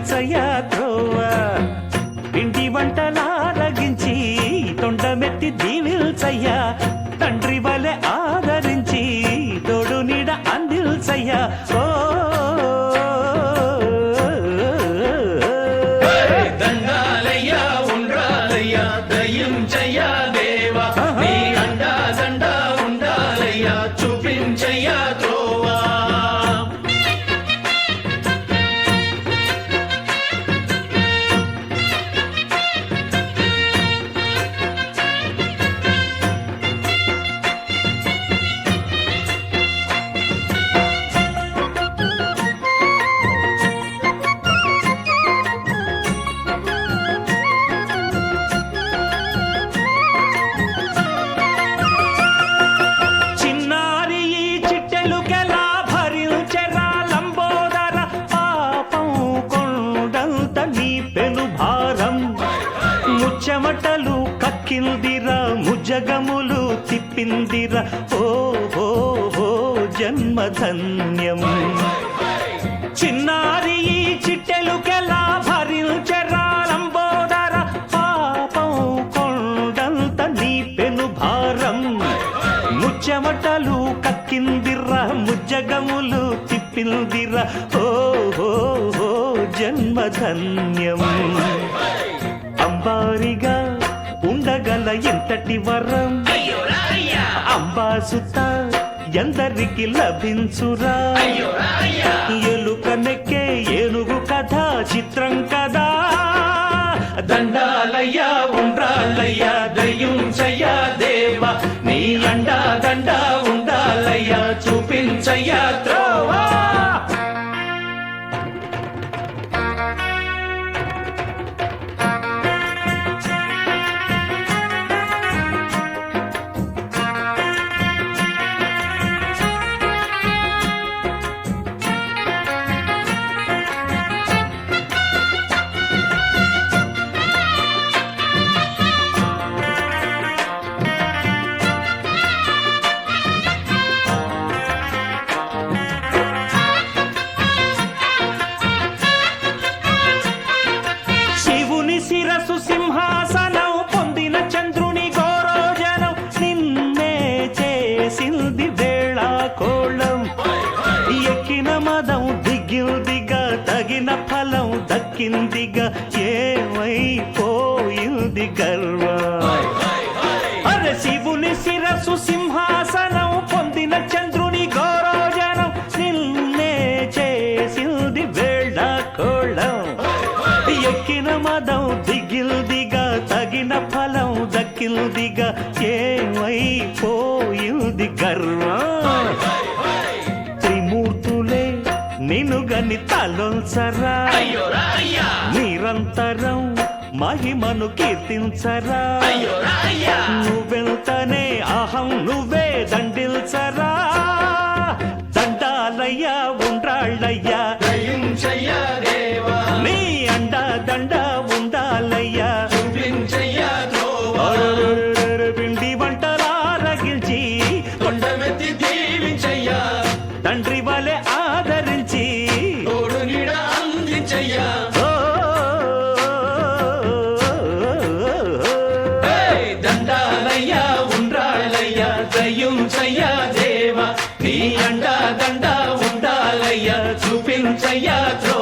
దీవిల్చయ్యా త్రోవా పిండి వంటలారగించి తొండమెత్తి దీవిల్చయ్యా తండ్రి వలె ఆదరించి తోడు నీడ అందిల్చయ్యా ఓ దండాలయ్యా ఉండ్రాలయ్యా దయించయ్యా దేవా నీ అండా దండ ఉండాలయ్యా చూపించయ్యా త్రోవా చెమటలు కక్కిందిరా ముజగములు తిప్పిందిరా ఓ ఓ ఓ జన్మధన్యం చిన్నారి ఈ చిట్టెలుకెలా భరించెరా లంబోదర పాపం కొండంత నీ పెను భారం ముచ్చెమటలు కక్కిందిరా ముజగములు తిప్పిందిరా ఓ ఓ ఓ జన్మధన్యం అంబారిగా ఉండగల ఎంతటి వరం అంబాసుత ఎందరికి లభించురా ఎలుక నెక్కే ఏనుగు కథ చిత్రం కదా దండాలయ్యా ఉండ్రాలయ్యా దయించయ్యా దేవా నీ అండా దండ ఉండాలయ్యా చూపించయ్యా త్రోవా శిరసు సింహాసనం పొందిన చంద్రుని గౌరోజనం నిన్నే చేసింది వేళ కోళం ఎక్కిన మదం దిగిందిగా తగిన ఫలం దక్కిందిగా ఏమైపోయింది గర్వం అరే శివుని శిరసు సింహాసనం పొందిన చంద్రుని గౌరోజనం నిన్నే చేసింది వేళ కోళం ఎక్కిన మదం దిగిల్దిగా తగిన ఫలం దక్కిల్దిగా ఏమైపోయింది గర్వం త్రిమూర్తులే నిన్నుగని తలొంచరా నిరంతరం మహిమను కీర్తించరా నువ్వెంతనే అహం నువ్వే దండిల్చరా దండాలయ్యా ఉండ్రాళ్ళయ్యా దయించయ్యా దేవా నీ అండా దండ ఉండాలయ్యా చూపించయ్యా త్రోవా పిండి వంటలారగించి కొండమెత్తి దీవించయ్యా తండ్రి వలె ఆదరించి తోడు నీడ అందించయ్యా దండాలయ్యా ఉండ్రాళ్ళయ్యా దయించయ్యా దేవా నీ అండా దండ ఉండాలయ్యా చూపించయ్యా త్రోవా